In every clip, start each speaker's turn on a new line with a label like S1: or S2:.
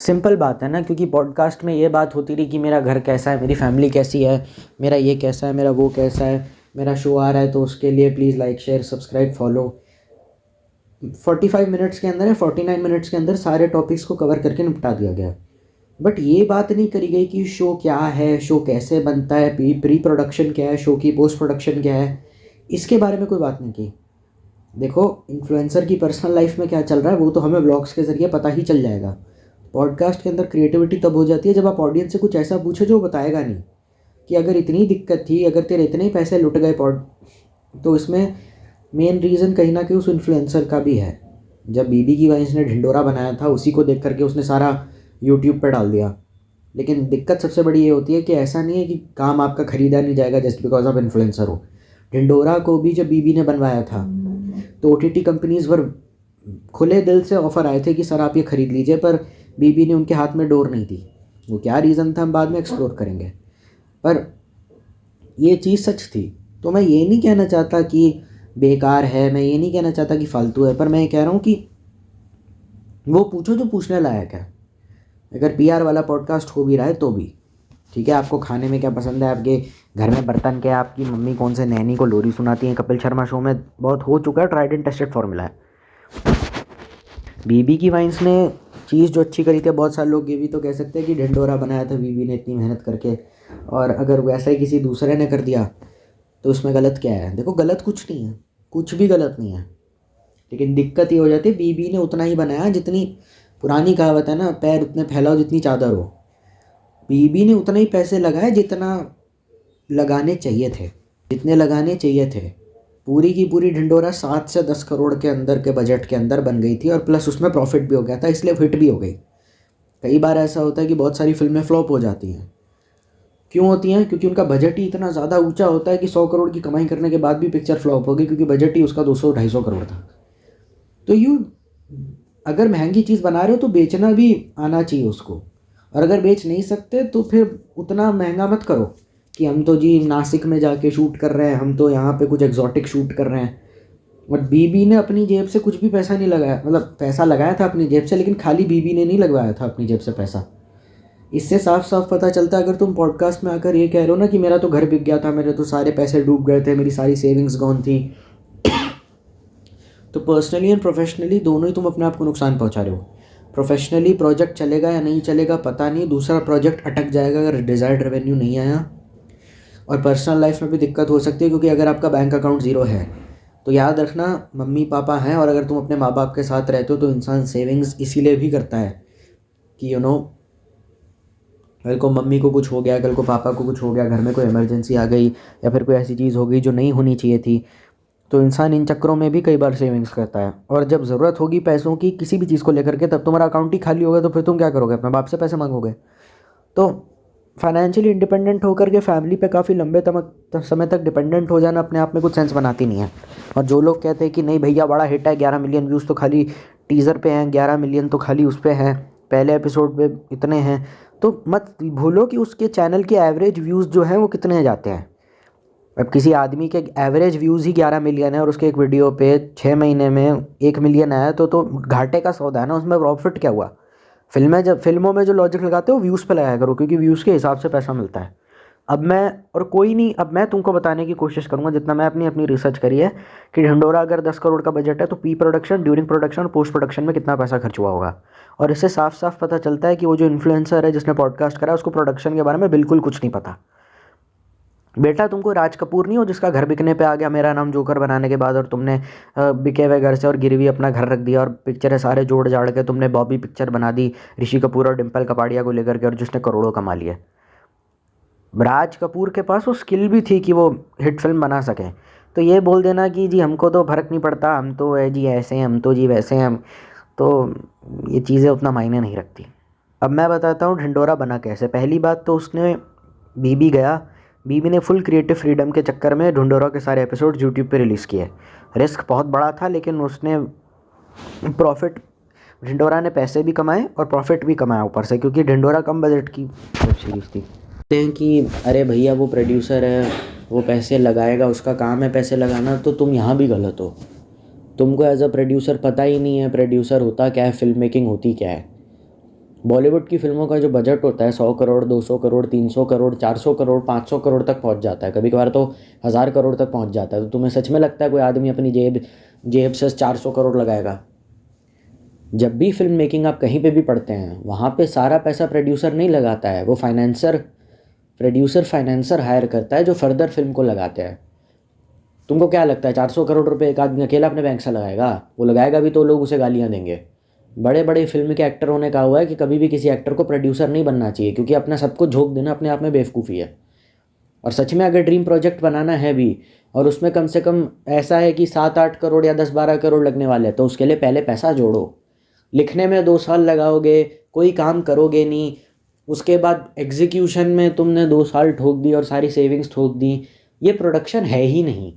S1: Simple बात है ना, क्योंकि पॉडकास्ट में ये बात होती रही कि मेरा घर कैसा है, मेरी फैमिली कैसी है, मेरा ये कैसा है, मेरा वो कैसा है, मेरा शो आ रहा है तो उसके लिए please like share subscribe follow. 45 minutes के अंदर या 49 मिनट्स के अंदर सारे टॉपिक्स को कवर करके निपटा दिया गया। बट ये बात नहीं करी गई कि शो क्या है, शो कैसे बनता है, प्री प्रोडक्शन क्या है, शो की पोस्ट प्रोडक्शन क्या है, इसके बारे में कोई बात नहीं की। देखो, इन्फ्लुएंसर की पर्सनल लाइफ में क्या चल रहा है वो तो हमें व्लॉग्स के ज़रिए पता ही चल जाएगा। पॉडकास्ट के अंदर क्रिएटिविटी तब हो जाती है जब आप ऑडियंस से कुछ ऐसा पूछो जो वो बताएगा नहीं, कि अगर इतनी दिक्कत थी, अगर तेरे इतने ही पैसे लुट गए तो इसमें मेन रीज़न कहीं ना कहीं उस इन्फ्लुएंसर का भी है। जब बीबी की वाइन्स ने ढिंडोरा बनाया था, उसी को देख करके उसने सारा यूट्यूब पर डाल दिया। लेकिन दिक्कत सबसे बड़ी ये होती है कि ऐसा नहीं है कि काम आपका ख़रीदा नहीं जाएगा जस्ट बिकॉज आप इन्फ्लुएंसर हो। ढिंडोरा को भी जब बीबी ने बनवाया था तो OTT कंपनीज़ पर खुले दिल से ऑफ़र आए थे कि सर आप ये ख़रीद लीजिए, पर बीबी ने उनके हाथ में डोर नहीं दी। वो क्या रीज़न था हम बाद में एक्सप्लोर करेंगे, पर ये चीज़ सच थी। तो मैं ये नहीं कहना चाहता कि बेकार है, मैं ये नहीं कहना चाहता कि फालतू है, पर मैं ये कह रहा हूँ कि वो पूछो जो पूछने लायक है। अगर PR वाला पॉडकास्ट हो भी रहा है तो भी ठीक है। आपको खाने में क्या पसंद है, आपके घर में बर्तन क्या है, आपकी मम्मी कौन से नैनी को लोरी सुनाती हैं, कपिल शर्मा शो में बहुत हो चुका है, ट्राइड एंड टेस्टेड फॉर्मूला है। बीबी की वाइन्स ने चीज़ जो अच्छी करी थी, बहुत सारे लोग ये भी तो कह सकते हैं कि ढिंडोरा बनाया था बीबी ने इतनी मेहनत करके, और अगर वैसा ही किसी दूसरे ने कर दिया तो उसमें गलत क्या है। देखो, गलत कुछ नहीं है, कुछ भी गलत नहीं है, लेकिन दिक्कत ये हो जाती है बीबी ने उतना ही बनाया जितनी, पुरानी कहावत है ना, पैर उतने फैलाओ जितनी चादर हो। बीबी ने उतना ही पैसे लगाए जितना लगाने चाहिए थे, जितने लगाने चाहिए थे। पूरी की पूरी ढिंडोरा 7 से 10 करोड़ के अंदर के बजट के अंदर बन गई थी, और प्लस उसमें प्रॉफिट भी हो गया था, इसलिए हिट भी हो गई। कई बार ऐसा होता है कि बहुत सारी फिल्में फ्लॉप हो जाती हैं। क्यों होती हैं? क्योंकि उनका बजट ही इतना ज़्यादा ऊंचा होता है कि 100 करोड़ की कमाई करने के बाद भी पिक्चर फ्लॉप हो गई, क्योंकि बजट ही उसका 200-250 करोड़ था। तो अगर महंगी चीज़ बना रहे हो तो बेचना भी आना चाहिए उसको, और अगर बेच नहीं सकते तो फिर उतना महंगा मत करो कि हम तो जी नासिक में जाके शूट कर रहे हैं, हम तो यहाँ पे कुछ एग्जॉटिक शूट कर रहे हैं। और बीबी ने अपनी जेब से कुछ भी पैसा नहीं लगाया, मतलब पैसा लगाया था अपनी जेब से, लेकिन खाली बीबी ने नहीं लगवाया था अपनी जेब से पैसा। इससे साफ साफ पता चलता है, अगर तुम पॉडकास्ट में आकर ये कह रहे हो ना कि मेरा तो घर बिक गया था, मेरे तो सारे पैसे डूब गए थे, मेरी सारी सेविंग्स गॉन थी, तो पर्सनली एंड प्रोफेशनली दोनों ही तुम अपने आप को नुकसान पहुंचा रहे हो। प्रोफेशनली प्रोजेक्ट चलेगा या नहीं चलेगा पता नहीं, दूसरा प्रोजेक्ट अटक जाएगा अगर डिज़ायर्ड रेवेन्यू नहीं आया, और पर्सनल लाइफ में भी दिक्कत हो सकती है, क्योंकि अगर आपका बैंक अकाउंट ज़ीरो है तो याद रखना मम्मी पापा हैं, और अगर तुम अपने माँ बाप के साथ रहते हो तो इंसान सेविंग्स इसीलिए भी करता है कि कल को मम्मी को कुछ हो गया, कल को पापा को कुछ हो गया, घर में कोई इमरजेंसी आ गई, या फिर कोई ऐसी चीज़ हो गई जो नहीं होनी चाहिए थी, तो इंसान इन चक्करों में भी कई बार सेविंग्स करता है। और जब ज़रूरत होगी पैसों की किसी भी चीज़ को लेकर के, तब तुम्हारा अकाउंट ही खाली होगा, तो फिर तुम क्या करोगे? अपने बाप से पैसे मांगोगे? तो फाइनेंशियली इंडिपेंडेंट होकर के फैमिली पे काफ़ी लंबे समय तक डिपेंडेंट हो जाना अपने आप में कुछ सेंस बनाती नहीं है। और जो लोग कहते हैं कि नहीं भैया बड़ा हिट है, 11 मिलियन व्यूज़ तो खाली टीज़र पे हैं, 11 मिलियन तो खाली उस पर हैं, पहले एपिसोड पे इतने हैं, तो मत भूलो कि उसके चैनल के एवरेज व्यूज़ जो हैं वो कितने जाते हैं। अब किसी आदमी के एवरेज व्यूज़ ही 11 मिलियन है और उसके एक वीडियो पे 6 महीने में 1 मिलियन आया, तो घाटे का सौदा है ना, उसमें प्रॉफिट क्या हुआ? फिल्मों में जो लॉजिक लगाते हो व्यूज़ पे लगाया करो, क्योंकि व्यूज़ के हिसाब से पैसा मिलता है। अब मैं तुमको बताने की कोशिश करूंगा जितना मैं अपनी रिसर्च करी है, कि ढिंडोरा अगर 10 करोड़ का बजट है तो प्री प्रोडक्शन, ड्यूरिंग प्रोडक्शन और पोस्ट प्रोडक्शन में कितना पैसा खर्च हुआ होगा। और इससे साफ साफ पता चलता है कि वो जो इन्फ्लुएंसर है जिसने पॉडकास्ट करा उसको प्रोडक्शन के बारे में बिल्कुल कुछ नहीं पता। बेटा, तुमको राज कपूर नहीं हो जिसका घर बिकने पे आ गया मेरा नाम जोकर बनाने के बाद, और तुमने बिके हुए घर से और गिरवी अपना घर रख दिया, और पिक्चरें सारे जोड़ जाड़ के तुमने बॉबी पिक्चर बना दी ऋषि कपूर और डिम्पल कपाड़िया को लेकर के, और जिसने करोड़ों कमा लिए। राज कपूर के पास वो स्किल भी थी कि वो हिट फिल्म बना सकें। तो ये बोल देना कि जी हमको तो फ़र्क नहीं पड़ता, हम तो है जी ऐसे हैं, हम तो जी वैसे हैं, हम तो, ये चीज़ें उतना मायने नहीं रखती। अब मैं बताता हूँ ढिंडोरा बना कैसे। पहली बात तो उसने बीबी ने फुल क्रिएटिव फ्रीडम के चक्कर में ढिंडोरा के सारे एपिसोड यूट्यूब पे रिलीज़ किए। रिस्क बहुत बड़ा था, लेकिन उसने प्रॉफिट, ढिंडोरा ने पैसे भी कमाए और प्रॉफिट भी कमाया ऊपर से, क्योंकि ढिंडोरा कम बजट की वेब सीरीज़ थी। कहते हैं कि अरे भैया वो प्रोड्यूसर है, वो पैसे लगाएगा, उसका काम है पैसे लगाना, तो तुम यहाँ भी गलत हो। तुमको एज अ प्रोड्यूसर पता ही नहीं है प्रोड्यूसर होता क्या है, फिल्म मेकिंग होती क्या है। बॉलीवुड की फिल्मों का जो बजट होता है 100 करोड़, 200 करोड़, 300 करोड़, 400 करोड़, 500 करोड़ तक पहुंच जाता है, कभी कभार तो 1000 करोड़ तक पहुंच जाता है। तो तुम्हें सच में लगता है कोई आदमी अपनी जेब जेब से 400 करोड़ लगाएगा? जब भी फिल्म मेकिंग आप कहीं पे भी पढ़ते हैं, वहाँ पे सारा पैसा प्रोड्यूसर नहीं लगाता है, वो फाइनेंसर हायर करता है जो फर्दर फिल्म को लगाते हैं। तुमको क्या लगता है 400 करोड़ रुपए एक आदमी अकेला अपने बैंक से लगाएगा? वो लगाएगा भी तो लोग उसे गालियाँ देंगे। बड़े बड़े फिल्म के एक्टरों ने कहा हुआ है कि कभी भी किसी एक्टर को प्रोड्यूसर नहीं बनना चाहिए, क्योंकि अपना सबको झोंक देना अपने आप में बेवकूफ़ी है। और सच में अगर ड्रीम प्रोजेक्ट बनाना है भी, और उसमें कम से कम ऐसा है कि 7-8 करोड़ या 10-12 करोड़ लगने वाले हैं, तो उसके लिए पहले पैसा जोड़ो। लिखने में 2 साल लगाओगे, कोई काम करोगे नहीं, उसके बाद एग्जीक्यूशन में तुमने 2 साल ठोक दी और सारी सेविंग्स ठोक दी, ये प्रोडक्शन है ही नहीं।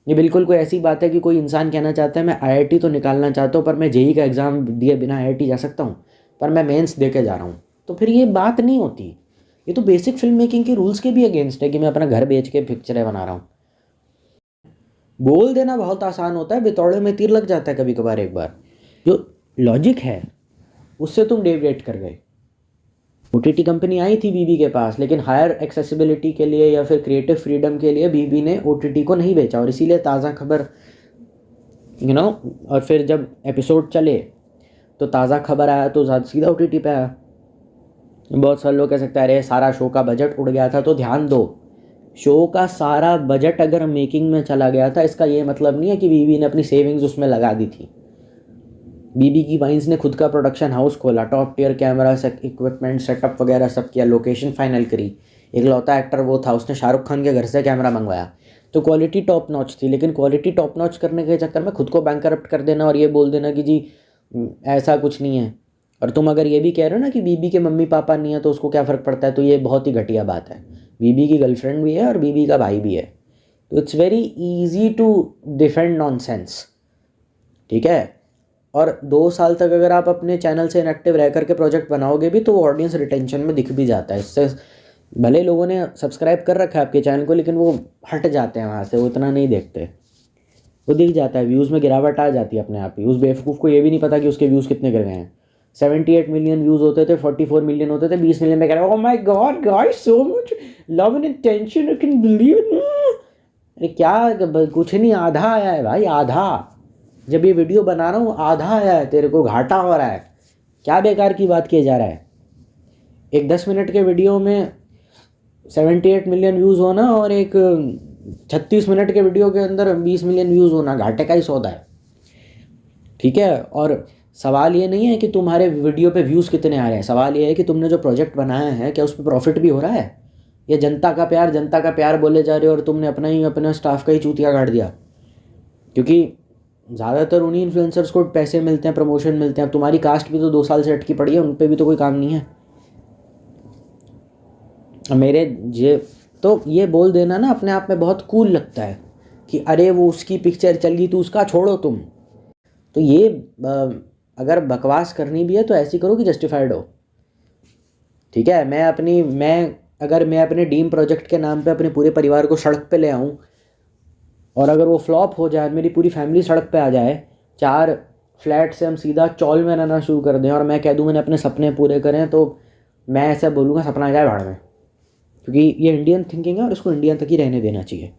S1: ये बिल्कुल कोई ऐसी बात है कि कोई इंसान कहना चाहता है मैं आईआईटी तो निकालना चाहता हूँ, पर मैं जेईई का एग्ज़ाम दिए बिना आईआईटी जा सकता हूँ, पर मैं मेंस दे के जा रहा हूँ। तो फिर ये बात नहीं होती। ये तो बेसिक फिल्म मेकिंग के रूल्स के भी अगेंस्ट है कि मैं अपना घर बेच के पिक्चरें बना रहा हूँ। बोल देना बहुत आसान होता है, बितौड़े में तीर लग जाता है कभी कभार। एक बार जो लॉजिक है उससे तुम डेविएट कर गए। ओटीटी कंपनी आई थी बीबी के पास, लेकिन हायर एक्सेसिबिलिटी के लिए या फिर क्रिएटिव फ्रीडम के लिए बीबी ने ओटीटी को नहीं बेचा, और इसीलिए ताज़ा खबर और फिर जब एपिसोड चले तो ताज़ा खबर आया तो सीधा ओटीटी पे आया। बहुत सारे लोग कह सकते हैं अरे सारा शो का बजट उड़ गया था, तो ध्यान दो, शो का सारा बजट अगर मेकिंग में चला गया था, इसका ये मतलब नहीं है कि बीबी ने अपनी सेविंग्स उसमें लगा दी थी। बीबी की वाइन्स ने खुद का प्रोडक्शन हाउस खोला, top tier camera equipment setup वगैरह सब किया, लोकेशन फाइनल करी। एक लौता एक्टर वो था, उसने शाहरुख खान के घर से कैमरा मंगवाया। तो क्वालिटी टॉप नॉच थी, लेकिन क्वालिटी टॉप नॉच करने के चक्कर में खुद को बैंकरप्ट कर देना और ये बोल देना कि जी ऐसा कुछ नहीं है। और तुम अगर ये भी कह रहे हो ना कि बीबी के मम्मी पापा नहीं है तो उसको क्या फ़र्क पड़ता है, तो ये बहुत ही घटिया बात है। बीबी की गर्लफ्रेंड भी है और बीबी का भाई भी है, तो it's very easy to defend nonsense. ठीक है। और 2 साल तक अगर आप अपने चैनल से इनएक्टिव रह करके प्रोजेक्ट बनाओगे भी तो वो ऑडियंस रिटेंशन में दिख भी जाता है। इससे भले लोगों ने सब्सक्राइब कर रखा है आपके चैनल को, लेकिन वो हट जाते हैं वहाँ से, वो इतना नहीं देखते। वो दिख जाता है, व्यूज़ में गिरावट आ जाती है अपने आप ही। उस बेवकूफ़ को ये भी नहीं पता कि उसके व्यूज़ कितने गिर गए हैं। 78 मिलियन व्यूज़ होते थे, 44 मिलियन होते थे, 20 मिलियन में कह रहे oh my God guys so much love and attention, you can believe. अरे क्या, कुछ नहीं, आधा आया है भाई, आधा। जब ये वीडियो बना रहा हूँ आधा आया है, तेरे को घाटा हो रहा है। क्या बेकार की बात किया जा रहा है। एक 10 मिनट के वीडियो में 78 मिलियन व्यूज़ होना और एक 36 मिनट के वीडियो के अंदर 20 मिलियन व्यूज़ होना घाटे का ही सौदा है। ठीक है। और सवाल ये नहीं है कि तुम्हारे वीडियो पे व्यूज़ कितने आ रहे हैं, सवाल ये है कि तुमने जो प्रोजेक्ट बनाया है क्या उस पर प्रॉफिट भी हो रहा है, या जनता का प्यार बोले जा रहे हो और तुमने अपना स्टाफ का ही चूतिया काट दिया। क्योंकि ज़्यादातर उन्हीं इन्फ्लुएंसर्स को पैसे मिलते हैं, प्रमोशन मिलते हैं। अब तुम्हारी कास्ट भी तो 2 साल से अटकी पड़ी है, उन पर भी तो कोई काम नहीं है। तो ये बोल देना ना अपने आप में बहुत कूल लगता है कि अरे वो उसकी पिक्चर चल गई तो उसका छोड़ो तुम। तो ये अगर बकवास करनी भी है तो ऐसी करो कि जस्टिफाइड हो। ठीक है। अगर मैं अपने ड्रीम प्रोजेक्ट के नाम पे अपने पूरे परिवार को सड़क पे ले आऊँ, और अगर वो फ्लॉप हो जाए, मेरी पूरी फैमिली सड़क पे आ जाए, 4 फ्लैट से हम सीधा चौल में रहना शुरू कर दें, और मैं कह दूँ मैंने अपने सपने पूरे करें, तो मैं ऐसा बोलूँगा सपना जाए भाड़ में। क्योंकि ये इंडियन थिंकिंग है और इसको इंडियन तक ही रहने देना चाहिए।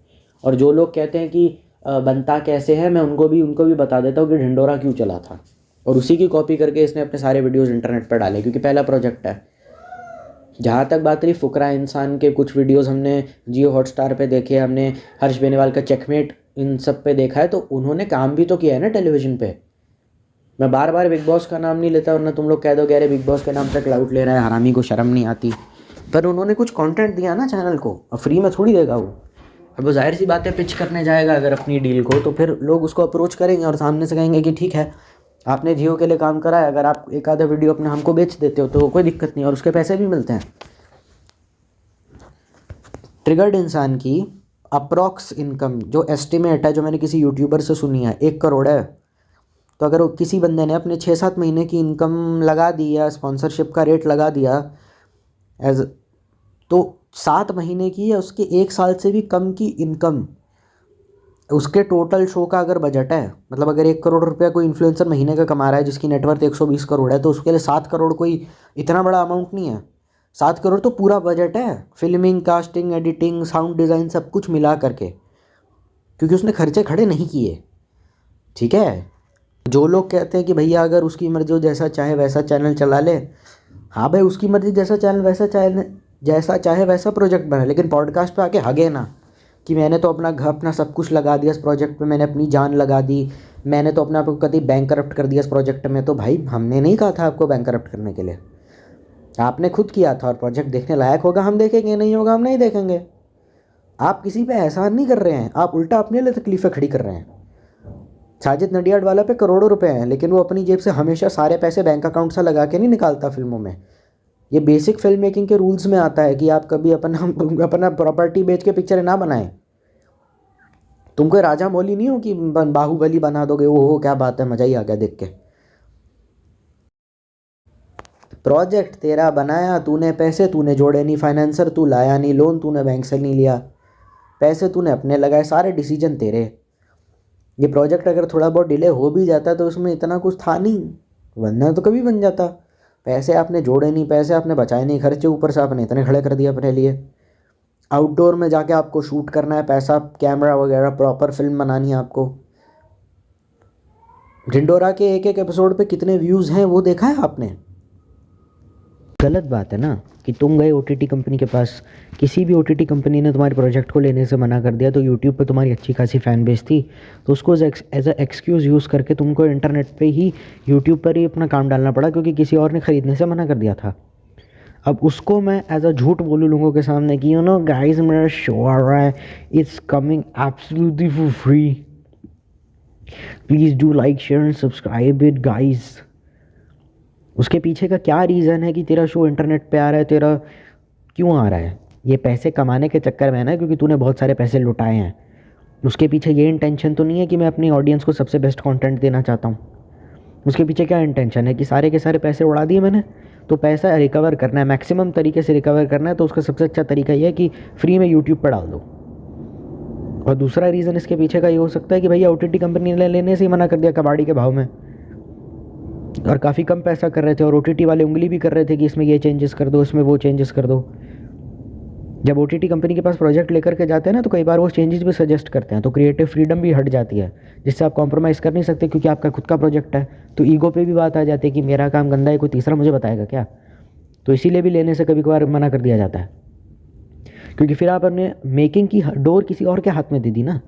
S1: और जो लोग कहते हैं कि बनता कैसे है, मैं उनको भी बता देता हूँ कि ढिंडोरा क्यों चला था, और उसी की कॉपी करके इसने अपने सारे वीडियोज़ इंटरनेट पर डाले, क्योंकि पहला प्रोजेक्ट है। जहाँ तक बात रही फुकरा इंसान के, कुछ वीडियोस हमने जियो हॉटस्टार पे देखे, हमने हर्ष बेनीवाल का चेकमेट इन सब पे देखा है, तो उन्होंने काम भी तो किया है ना टेलीविज़न पे। मैं बार बार बिग बॉस का नाम नहीं लेता, वरना तुम लोग कह दो कि अरे बिग बॉस के नाम पे क्लाउड ले रहा है, हरामी को शर्म नहीं आती। पर उन्होंने कुछ कंटेंट दिया ना चैनल को, अब फ्री में थोड़ी देगा वो। अब वो जाहिर सी बात है पिच करने जाएगा अगर अपनी डील को, तो फिर लोग उसको अप्रोच करेंगे और सामने से कहेंगे कि ठीक है आपने जियो के लिए काम करा है, अगर आप एक आधा वीडियो अपने हमको बेच देते हो तो कोई दिक्कत नहीं, और उसके पैसे भी मिलते हैं। ट्रिगर्ड इंसान की अप्रॉक्स इनकम जो एस्टिमेट है, जो मैंने किसी यूट्यूबर से सुनी है, 1 करोड़ है। तो अगर किसी बंदे ने अपने 6-7 महीने की इनकम लगा दी या स्पॉन्सरशिप का रेट लगा दिया एज, तो 7 महीने की या उसके 1 साल से भी कम की इनकम उसके टोटल शो का अगर बजट है, मतलब अगर 1 करोड़ रुपया कोई इन्फ्लुएंसर महीने का कमा रहा है जिसकी नेटवर्थ 120 करोड़ है, तो उसके लिए 7 करोड़ कोई इतना बड़ा अमाउंट नहीं है। 7 करोड़ तो पूरा बजट है, filming, casting, editing, sound design, सब कुछ मिला करके, क्योंकि उसने खर्चे खड़े नहीं किए। ठीक है, जो लोग कहते हैं कि भैया अगर उसकी मर्जी हो जैसा चाहे वैसा चैनल चला ले, हाँ भाई उसकी मर्जी, जैसा चाहे वैसा प्रोजेक्ट बना, लेकिन पॉडकास्ट पे आके हगे ना कि मैंने तो अपना सब कुछ लगा दिया इस प्रोजेक्ट पे, मैंने अपनी जान लगा दी, मैंने तो अपने आप को कभी बैंक करप्ट कर दिया इस प्रोजेक्ट में। तो भाई हमने नहीं कहा था आपको बैंक करप्ट करने के लिए, आपने खुद किया था। और प्रोजेक्ट देखने लायक होगा हम देखेंगे, नहीं होगा हम नहीं देखेंगे। आप किसी पे एहसान नहीं कर रहे हैं, आप उल्टा अपने लिए तकलीफ़ें खड़ी कर रहे हैं। साजिद नडियाड वाला पे करोड़ों रुपए हैं, लेकिन वो अपनी जेब से हमेशा सारे पैसे बैंक अकाउंट से लगा के नहीं निकालता फिल्मों में। ये बेसिक फिल्म मेकिंग के रूल्स में आता है कि आप कभी अपना प्रॉपर्टी बेच के पिक्चरें ना बनाएं। तुम कोई राजा मौली नहीं हो कि बाहुबली बना दोगे, वो क्या बात है, मज़ा ही आ गया देख के। प्रोजेक्ट तेरा बनाया तूने, पैसे तूने जोड़े नहीं, फाइनेंसर तू लाया नहीं, लोन तूने बैंक से नहीं लिया, पैसे तूने अपने लगाए, सारे डिसीजन तेरे। ये प्रोजेक्ट अगर थोड़ा बहुत डिले हो भी जाता तो उसमें इतना कुछ था नहीं, वरना तो कभी बन जाता। पैसे आपने जोड़े नहीं, पैसे आपने बचाए नहीं, खर्चे ऊपर से आपने इतने खड़े कर दिए अपने लिए। आउटडोर में जाके आपको शूट करना है, पैसा, कैमरा वगैरह, प्रॉपर फिल्म बनानी है आपको। ढिंडोरा के एक एक एपिसोड पे कितने व्यूज़ हैं वो देखा है आपने? गलत बात है ना कि तुम गए ओटीटी कंपनी के पास, किसी भी ओटीटी कंपनी ने तुम्हारे प्रोजेक्ट को लेने से मना कर दिया, तो यूट्यूब पे तुम्हारी अच्छी खासी फ़ैन बेस थी, तो उसको एज अ एक्सक्यूज़ यूज़ करके तुमको इंटरनेट पे ही, यूट्यूब पर ही अपना काम डालना पड़ा, क्योंकि किसी और ने ख़रीदने से मना कर दिया था। अब उसको मैं एज अ झूठ बोलूँ लोगों के सामने कि यू नो गाइस मेरा शो आ रहा है, it's coming absolutely for free, please do like share and subscribe it guys. उसके पीछे का क्या रीज़न है कि तेरा शो इंटरनेट पे आ रहा है, तेरा क्यों आ रहा है? ये पैसे कमाने के चक्कर में है ना, क्योंकि तूने बहुत सारे पैसे लुटाए हैं। उसके पीछे ये इंटेंशन तो नहीं है कि मैं अपनी ऑडियंस को सबसे बेस्ट कंटेंट देना चाहता हूँ। उसके पीछे क्या इंटेंशन है कि सारे के सारे पैसे उड़ा दिए मैंने, तो पैसा रिकवर करना है, मैक्सिमम तरीके से रिकवर करना है, तो उसका सबसे अच्छा तरीका ये है कि फ्री में यूट्यूब पर डाल दो। और दूसरा रीज़न इसके पीछे का ये हो सकता है कि भैया ओटीटी कंपनी ने लेने से ही मना कर दिया कबाड़ी के भाव में, और काफ़ी कम पैसा कर रहे थे, और ओटीटी वाले उंगली भी कर रहे थे कि इसमें ये चेंजेस कर दो, इसमें वो चेंजेस कर दो। जब ओटीटी कंपनी के पास प्रोजेक्ट लेकर के जाते हैं ना, तो कई बार वो चेंजेस भी सजेस्ट करते हैं, तो क्रिएटिव फ्रीडम भी हट जाती है, जिससे आप कॉम्प्रोमाइज़ कर नहीं सकते, क्योंकि आपका खुद का प्रोजेक्ट है। तो ईगो पे भी बात आ जाती है कि मेरा काम गंदा है, कोई तीसरा मुझे बताएगा क्या। तो इसीलिए भी लेने से कभी कभार मना कर दिया जाता है, क्योंकि फिर आप अपने मेकिंग की डोर किसी और के हाथ में दे दी ना,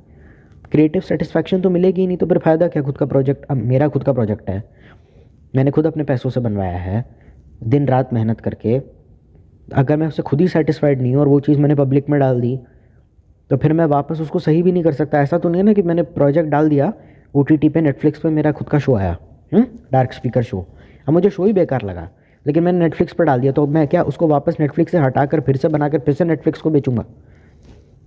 S1: क्रिएटिव सेटिस्फैक्शन तो मिलेगी ही नहीं, तो फिर फ़ायदा क्या। खुद का प्रोजेक्ट, अब मेरा खुद का प्रोजेक्ट है, मैंने खुद अपने पैसों से बनवाया है, दिन रात मेहनत करके, अगर मैं उससे खुद ही सेटिस्फाइड नहीं हूँ और वो चीज़ मैंने पब्लिक में डाल दी, तो फिर मैं वापस उसको सही भी नहीं कर सकता। ऐसा तो नहीं है ना कि मैंने प्रोजेक्ट डाल दिया ओटीटी पे, नेटफ्लिक्स पे मेरा खुद का शो आया, डार्क स्पीकर शो, अब मुझे शो ही बेकार लगा, लेकिन मैंने नेटफ्लिक्स पर डाल दिया, तो मैं क्या उसको वापस नेटफ्लिक्स से हटाकर फिर से बनाकर फिर से नेटफ्लिक्स को बेचूंगा?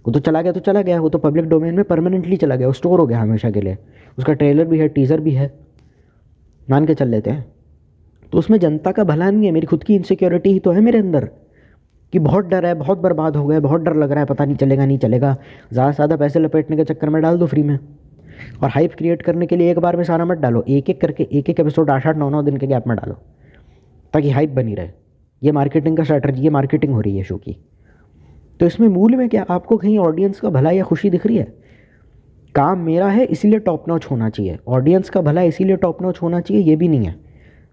S1: वो तो चला गया तो चला गया, वो तो पब्लिक डोमेन में परमानेंटली चला गया, वो स्टोर हो गया हमेशा के लिए। उसका ट्रेलर भी है, टीज़र भी है, मान के चल लेते हैं। तो उसमें जनता का भला नहीं है, मेरी खुद की इनसिक्योरिटी ही तो है मेरे अंदर, कि बहुत डर है, बहुत बर्बाद हो गए, बहुत डर लग रहा है, पता नहीं चलेगा नहीं चलेगा, ज़्यादा से ज़्यादा पैसे लपेटने के चक्कर में डाल दो फ्री में। और हाइप क्रिएट करने के लिए एक बार में सारा मत डालो, एक एक करके एक एक एपिसोड 8-8, 9-9 दिन के गैप में डालो, ताकि हाइप बनी रहे। ये मार्केटिंग का स्ट्रैटेजी, ये मार्केटिंग हो रही है शो की। तो इसमें मूल में क्या, आपको कहीं ऑडियंस का भला या खुशी दिख रही है? काम मेरा है इसीलिए टॉप नॉच होना चाहिए, ऑडियंस का भला इसीलिए टॉप नॉच होना चाहिए, ये भी नहीं है।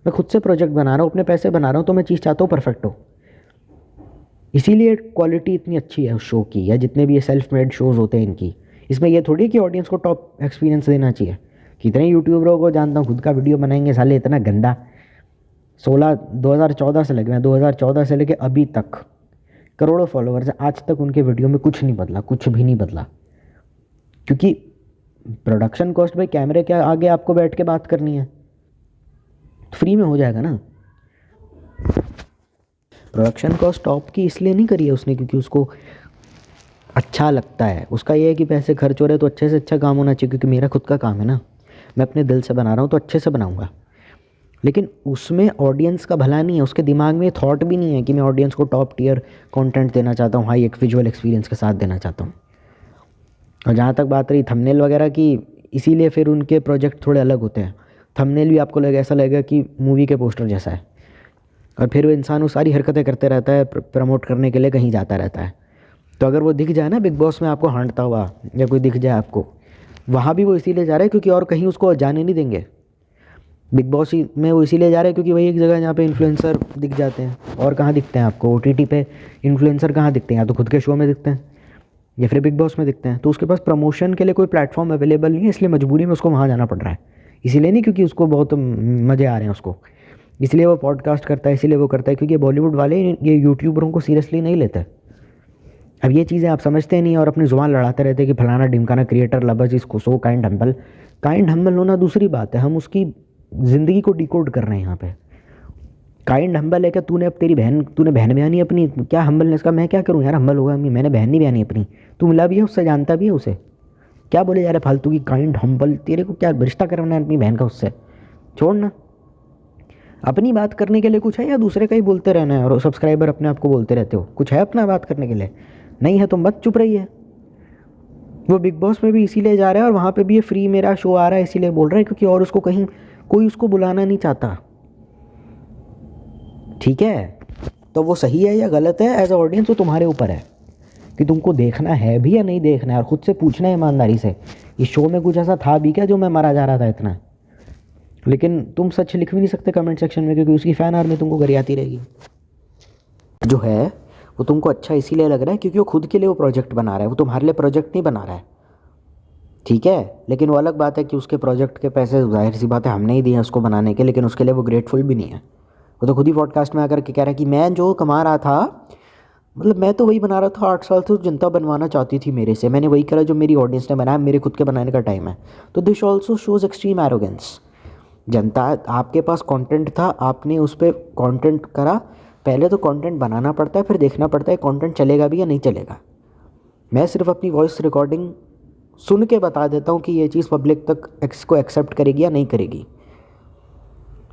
S1: मैं खुद से प्रोजेक्ट बना रहा हूँ, अपने पैसे बना रहा हूँ, तो मैं चीज़ चाहता हूँ परफेक्ट हो, इसीलिए क्वालिटी इतनी अच्छी है उस शो की, या जितने भी ये सेल्फ मेड शोज़ होते हैं इनकी। इसमें ये थोड़ी कि ऑडियंस को टॉप एक्सपीरियंस देना चाहिए। कितने यूट्यूबरों को जानता हूँ खुद का वीडियो बनाएंगे साले इतना गंदा, 2014 से लगे हैं, 2014 से लेके अभी तक करोड़ों फॉलोअर्स हैं, आज तक उनके वीडियो में कुछ नहीं बदला, कुछ भी नहीं बदला, क्योंकि प्रोडक्शन कॉस्ट भाई, कैमरे के आगे आपको बैठ के बात करनी है, तो फ्री में हो जाएगा ना। प्रोडक्शन कॉस्ट टॉप की इसलिए नहीं करी है उसने क्योंकि उसको अच्छा लगता है, उसका ये है कि पैसे खर्च हो रहे तो अच्छे से अच्छा काम होना चाहिए, क्योंकि मेरा खुद का काम है ना, मैं अपने दिल से बना रहा हूँ तो अच्छे से बनाऊँगा। लेकिन उसमें ऑडियंस का भला नहीं है, उसके दिमाग में थॉट भी नहीं है कि मैं ऑडियंस को टॉप टियर कंटेंट देना चाहता हूँ, हाई एक विजुअल एक्सपीरियंस के साथ देना चाहता हूँ। और जहाँ तक बात रही थंबनेल वगैरह की, इसीलिए फिर उनके प्रोजेक्ट थोड़े अलग होते हैं। थंबनेल भी आपको ऐसा लगेगा कि मूवी के पोस्टर जैसा है, और फिर वो इंसान वो सारी हरकतें करते रहता है, प्रमोट करने के लिए कहीं जाता रहता है। तो अगर वो दिख जाए ना बिग बॉस में आपको हाँटता हुआ, या कोई दिख जाए आपको, वहाँ भी वो इसीलिए जा रहा है क्योंकि और कहीं उसको जाने नहीं देंगे। बिग बॉस में वो इसीलिए जा रहे हैं क्योंकि वही एक जगह है जहाँ पे इन्फ्लुएंसर दिख जाते हैं। और कहाँ दिखते हैं आपको ओटीटी पे इन्फ्लुएंसर? कहाँ दिखते हैं? या तो खुद के शो में दिखते हैं या फिर बिग बॉस में दिखते हैं। तो उसके पास प्रमोशन के लिए कोई प्लेटफॉर्म अवेलेबल नहीं है, इसलिए मजबूरी में उसको वहाँ जाना पड़ रहा है। इसीलिए नहीं क्योंकि उसको बहुत मज़े आ रहे हैं उसको, इसलिए वो पॉडकास्ट करता है, इसीलिए वो करता है क्योंकि बॉलीवुड वाले ये यूट्यूबरों को सीरियसली नहीं लेते। अब ये चीज़ें आप समझते नहीं और अपनी ज़ुबान लड़ाते रहते कि फलाना ढिमकाना क्रिएटर लवर्स इसको so kind humble. Kind humble होना दूसरी बात है, हम उसकी ज़िंदगी को डिकोड कर रहे हैं यहाँ पे। काइंड हम्बल है क्या? तूने बहन बयानी अपनी, क्या हम्बलनेस का? मैं क्या करूँ यार, हम्बल होगा मैंने बहन नहीं बयानी अपनी। तू मिला भी है उससे, जानता भी है उसे, क्या बोले जा रहा है फालतू की काइंड हम्बल? तेरे को क्या रिश्ता करना है अपनी बहन का उससे? छोड़ ना। अपनी बात करने के लिए कुछ है या दूसरे का ही बोलते रहना है और सब्सक्राइबर अपने आप को बोलते रहते हो? कुछ है अपना बात करने के लिए? नहीं है तो मत चुप रही है। वो बिग बॉस में भी इसीलिए जा रहा है और वहाँ पे भी ये फ्री मेरा शो आ रहा है इसीलिए बोल रहा है क्योंकि और उसको कहीं कोई उसको बुलाना नहीं चाहता। ठीक है, तो वो सही है या गलत है एज अ ऑडियंस वो तुम्हारे ऊपर है कि तुमको देखना है भी या नहीं देखना है। और ख़ुद से पूछना है ईमानदारी से, इस शो में कुछ ऐसा था भी क्या जो मैं मारा जा रहा था इतना? लेकिन तुम सच लिख भी नहीं सकते कमेंट सेक्शन में क्योंकि उसकी फ़ैन आर्मी तुमको गरियाती रहेगी। जो है वो तुमको अच्छा इसीलिए लग रहा है क्योंकि वो खुद के लिए वो प्रोजेक्ट बना रहा है, वो तुम्हारे लिए प्रोजेक्ट नहीं बना रहा है। ठीक है, लेकिन वो अलग बात है कि उसके प्रोजेक्ट के पैसे जाहिर सी बात है हमने ही दिए उसको बनाने के, लेकिन उसके लिए वो ग्रेटफुल भी नहीं है। वो तो खुद ही पॉडकास्ट में आकर के कह रहा है कि मैं जो कमा रहा था, मतलब मैं तो वही बना रहा था 8 साल से, जनता बनवाना चाहती थी मेरे से, मैंने वही करा जो मेरी ऑडियंस ने बनाया, मेरे खुद के बनाने का टाइम है। तो this also shows extreme arrogance. जनता, आपके पास कंटेंट था, आपने उस पर कंटेंट करा। पहले तो कंटेंट बनाना पड़ता है, फिर देखना पड़ता है कंटेंट चलेगा भी या नहीं चलेगा। मैं सिर्फ अपनी वॉइस रिकॉर्डिंग सुन के बता देता हूँ कि ये चीज़ पब्लिक तक इसको एक्सेप्ट करेगी या नहीं करेगी।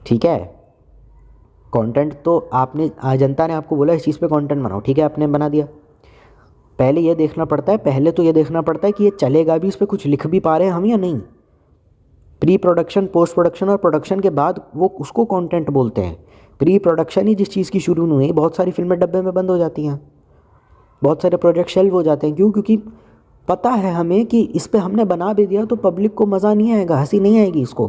S1: ठीक है, कंटेंट तो आपने, जनता ने आपको बोला इस चीज़ पे कंटेंट बनाओ, ठीक है आपने बना दिया। पहले ये देखना पड़ता है, पहले तो ये देखना पड़ता है कि ये चलेगा भी, इस पर कुछ लिख भी पा रहे हैं हम या नहीं। प्री प्रोडक्शन, पोस्ट प्रोडक्शन और प्रोडक्शन के बाद वो उसको कंटेंट बोलते हैं। प्री प्रोडक्शन ही जिस चीज़ की शुरू नहीं हुई, बहुत सारी फिल्में डब्बे में बंद हो जाती हैं, बहुत सारे प्रोजेक्ट शेल्व हो जाते हैं। क्यों? क्योंकि पता है हमें कि इस पे हमने बना भी दिया तो पब्लिक को मज़ा नहीं आएगा, हंसी नहीं आएगी इसको।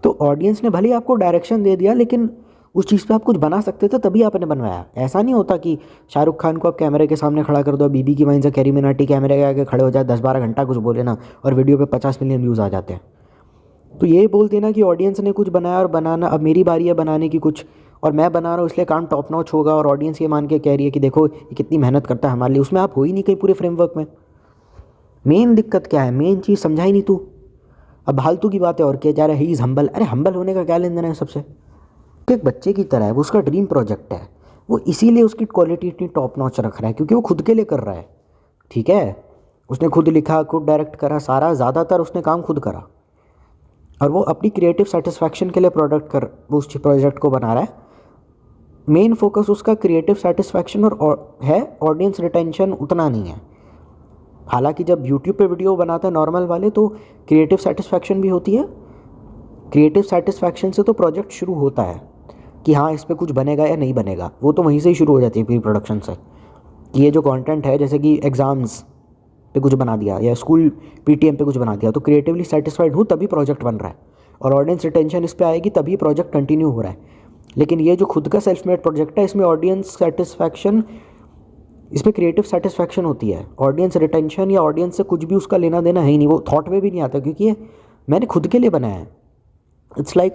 S1: तो ऑडियंस ने भले ही आपको डायरेक्शन दे दिया, लेकिन उस चीज़ पे आप कुछ बना सकते थे तभी आपने बनवाया। ऐसा नहीं होता कि शाहरुख खान को आप कैमरे के सामने खड़ा कर दो, बीबी की वाइन से कैरी मिनाटी कैमरे के आगे खड़े हो जाए, 10-12 घंटा कुछ बोले ना और वीडियो पे 50 मिलियन व्यूज़ आ जाते हैं। तो ये बोल देना कि ऑडियंस ने कुछ बनाया और बनाना, अब मेरी बारी है बनाने की कुछ, और मैं बना रहा हूँ इसलिए काम टॉप नॉच होगा और ऑडियंस ये मान के कह रही है कि देखो ये कितनी मेहनत करता है हमारे लिए, उसमें आप हो ही नहीं कहीं पूरे फ्रेमवर्क में। मेन दिक्कत क्या है, मेन चीज़ समझा ही नहीं तू। अब फालतू की बातें और किया जा रहा है, ही इज़ हम्बल। अरे हम्बल होने का क्या लेन देना है सबसे? तो एक बच्चे की तरह है, वो उसका ड्रीम प्रोजेक्ट है, वो इसीलिए उसकी क्वालिटी इतनी टॉप नॉच रख रहा है क्योंकि वो खुद के लिए कर रहा है। ठीक है, उसने खुद लिखा, खुद डायरेक्ट करा, सारा ज़्यादातर उसने काम खुद करा, और वो अपनी क्रिएटिव सेटिस्फैक्शन के लिए वो उस प्रोजेक्ट को बना रहा है। मेन फोकस उसका क्रिएटिव सेटिस्फैक्शन और है, ऑडियंस रिटेंशन उतना नहीं है। हालांकि जब यूट्यूब पे वीडियो बनाते हैं नॉर्मल वाले तो क्रिएटिव सेटिस्फैक्शन भी होती है। क्रिएटिव सेटिस्फैक्शन से तो प्रोजेक्ट शुरू होता है कि हाँ इस पर कुछ बनेगा या नहीं बनेगा, वो तो वहीं से ही शुरू हो जाती है प्री प्रोडक्शन से, कि ये जो कंटेंट है, जैसे कि एग्ज़ाम्स पे कुछ बना दिया या स्कूल पीटीएम पे कुछ बना दिया, तो क्रिएटिवली सेटिस्फाइड हूँ तभी प्रोजेक्ट बन रहा है और ऑडियंस रिटेंशन इस पर आएगी तभी प्रोजेक्ट कंटिन्यू हो रहा है। लेकिन ये जो खुद का सेल्फ मेड प्रोजेक्ट है, इसमें ऑडियंस सेटिस्फैक्शन, इसमें क्रिएटिव सेटिस्फैक्शन होती है, ऑडियंस रिटेंशन या ऑडियंस से कुछ भी उसका लेना देना है ही नहीं, वो थॉट में भी नहीं आता क्योंकि ये मैंने खुद के लिए बनाया है। इट्स लाइक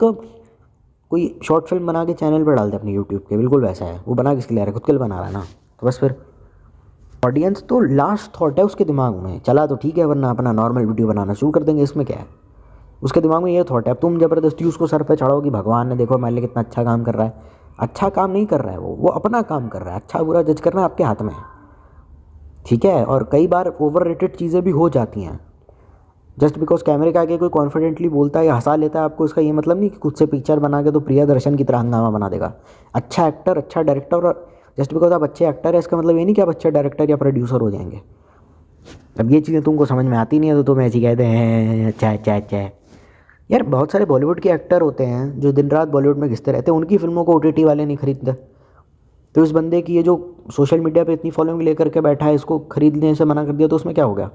S1: कोई शॉर्ट फिल्म बना के चैनल पर डालते अपने यूट्यूब के, बिल्कुल वैसा है। वो बना किसके लिए रहा है? खुद के लिए बना रहा है ना, तो बस फिर ऑडियंस तो लास्ट थॉट है उसके दिमाग में, चला तो ठीक है, वरना अपना नॉर्मल वीडियो बनाना शुरू कर देंगे, इसमें क्या है। उसके दिमाग में ये थॉट है, अब तुम ज़बरदस्ती उसको सर पे चढ़ाओ कि भगवान ने देखो हमारे लिए कितना अच्छा काम कर रहा है। अच्छा काम नहीं कर रहा है, वो अपना काम कर रहा है। अच्छा बुरा जज करना आपके हाथ में है। ठीक है, और कई बार ओवर रेटेड चीज़ें भी हो जाती हैं। जस्ट बिकॉज कैमरे के आगे कोई कॉन्फिडेंटली बोलता है या हंसा लेता है आपको, इसका ये मतलब नहीं कि खुद से पिक्चर बना के तो प्रियदर्शन की तरह हंगामा बना देगा। अच्छा एक्टर, अच्छा डायरेक्टर, और जस्ट बिकॉज आप अच्छे एक्टर है इसका मतलब ये नहीं कि आप अच्छे डायरेक्टर या प्रोड्यूसर हो जाएंगे। अब ये चीज़ें तुमको समझ में आती नहीं है तो तुम ऐसी कहते हैं चाय चाय चाय। यार बहुत सारे बॉलीवुड के एक्टर होते हैं जो दिन रात बॉलीवुड में घिसते रहते हैं, उनकी फिल्मों को OTT वाले नहीं खरीदते। तो इस बंदे की ये जो सोशल मीडिया पे इतनी फॉलोइंग लेकर के बैठा है, इसको खरीदने से मना कर दिया तो उसमें क्या हो गया?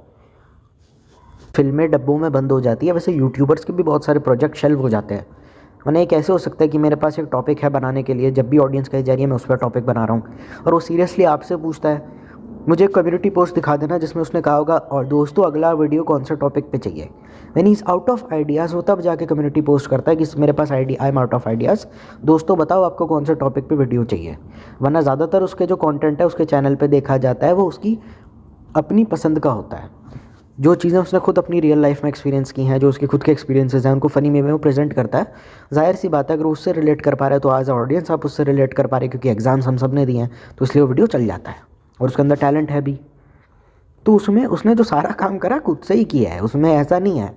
S1: फिल्में डब्बों में बंद हो जाती है। वैसे यूट्यूबर्स के भी बहुत सारे प्रोजेक्ट शेल्व हो जाते हैं। मैंने एक ऐसे हो सकता है कि मेरे पास एक टॉपिक है बनाने के लिए, जब भी ऑडियंस कही जा रही है मैं उस पर टॉपिक बना रहा हूँ और वो सीरियसली आपसे पूछता है मुझे एक कम्युनिटी पोस्ट दिखा देना जिसमें उसने कहा होगा और दोस्तों अगला वीडियो कौन सा टॉपिक पे चाहिए। When he is out of ideas वो तब जाके कम्युनिटी पोस्ट करता है कि मेरे पास idea, I am out of ideas, दोस्तों बताओ आपको कौन सा टॉपिक पे वीडियो चाहिए। वरना ज़्यादातर उसके जो कंटेंट है उसके चैनल पे देखा जाता है वो उसकी अपनी पसंद का होता है। जो चीज़ें उसने खुद अपनी रियल लाइफ में एक्सपीरियंस की हैं, जो उसके खुद के एक्सपीरियंसेस हैं, उनको फ़नी वे में वो प्रेजेंट करता है। ज़ाहिर सी बात है अगर उससे रिलेट कर पा रहा है तो एज अ ऑडियंस आप उससे रिलेट कर पा रहे हैं, क्योंकि एग्जाम्स हम सब ने दिए हैं तो इसलिए वो वीडियो चल जाता है और उसके अंदर टैलेंट है भी। तो उसमें उसने जो सारा काम करा खुद से ही किया है, उसमें ऐसा नहीं है।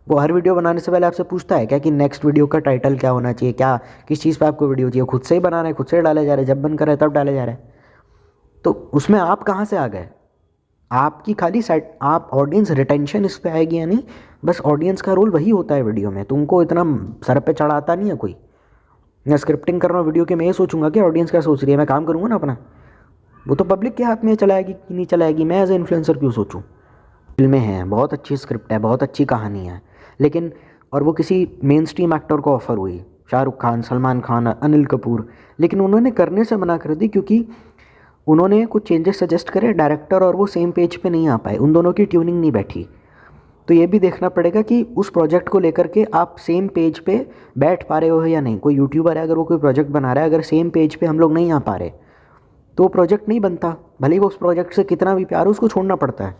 S1: वो हर वीडियो बनाने से पहले आपसे पूछता है क्या कि नेक्स्ट वीडियो का टाइटल क्या होना चाहिए, क्या किस चीज़ पे आपको वीडियो चाहिए। खुद से ही बना रहे हैं, खुद से डाले जा रहे हैं, जब बन कर रहे तब डाले जा रहे हैं। तो उसमें आप कहाँ से आ गए? आपकी खाली साइड आप ऑडियंस रिटेंशन इस पे आएगी या नहीं, बस ऑडियंस का रोल वही होता है वीडियो में। तुमको इतना सर पे चढ़ाता नहीं है कोई। मैं स्क्रिप्टिंग कर रहा हूँ वीडियो के, मैं ये सोचूंगा कि ऑडियंस क्या सोच रही है, मैं काम करूँगा ना अपना। वो तो पब्लिक के हाथ में चलाएगी कि नहीं चलाएगी, मैं एज ए इन्फ्लुएंसर क्यों सोचूं। फिल्में हैं, बहुत अच्छी स्क्रिप्ट है, बहुत अच्छी कहानी है, लेकिन और वो किसी मेन स्ट्रीम एक्टर को ऑफर हुई, शाहरुख खान, सलमान खान, अनिल कपूर, लेकिन उन्होंने करने से मना कर दी क्योंकि उन्होंने कुछ चेंजेस सजेस्ट करे, डायरेक्टर और वो सेम पेज पे नहीं आ पाए, उन दोनों की ट्यूनिंग नहीं बैठी। तो ये भी देखना पड़ेगा कि उस प्रोजेक्ट को लेकर के आप सेम पेज पे बैठ पा रहे हो या नहीं। कोई यूट्यूबर है अगर वो कोई प्रोजेक्ट बना रहा है, अगर सेम पेज पे हम लोग नहीं आ पा रहे तो प्रोजेक्ट नहीं बनता। भले ही वो उस प्रोजेक्ट से कितना भी प्यार हो उसको छोड़ना पड़ता है,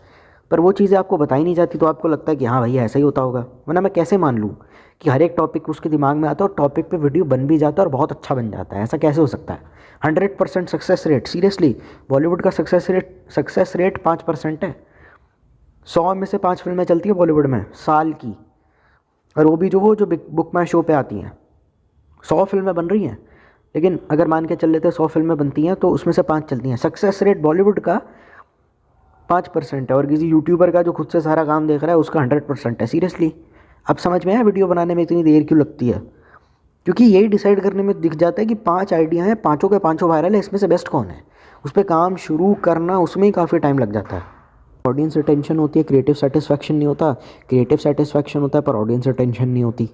S1: पर वो चीज़ें आपको बताई नहीं जाती तो आपको लगता है कि हाँ भैया ऐसा ही होता होगा। वरना मैं कैसे मान लूँ कि हर एक टॉपिक उसके दिमाग में आता है और टॉपिक पे वीडियो बन भी जाता है और बहुत अच्छा बन जाता है? ऐसा कैसे हो सकता है? 100% सक्सेस रेट, सीरियसली बॉलीवुड का सक्सेस रेट 5% है। 100 में से 5 फिल्में चलती है बॉलीवुड में साल की, और वो भी जो बुक माई शो पे आती हैं। 100 फिल्में बन रही हैं, लेकिन अगर मान के चल लेते 100 फिल्में बनती हैं तो उसमें से 5 चलती हैं। सक्सेस रेट बॉलीवुड का 5% है और किसी यूट्यूबर का जो खुद से सारा काम देख रहा है उसका 100% है। सीरियसली अब समझ में आया वीडियो बनाने में इतनी देर क्यों लगती है? क्योंकि यही डिसाइड करने में दिख जाता है कि 5 आइडिया हैं, पाँचों के पाँचों वायरल है, इसमें से बेस्ट कौन है। उस पर काम शुरू करना, उसमें ही काफ़ी टाइम लग जाता है। ऑडियंस अटेंशन होती है, क्रिएटिव सेटिस्फैक्शन नहीं होता। क्रिएटिव सेटिस्फैक्शन होता है पर ऑडियंस अटेंशन नहीं होती,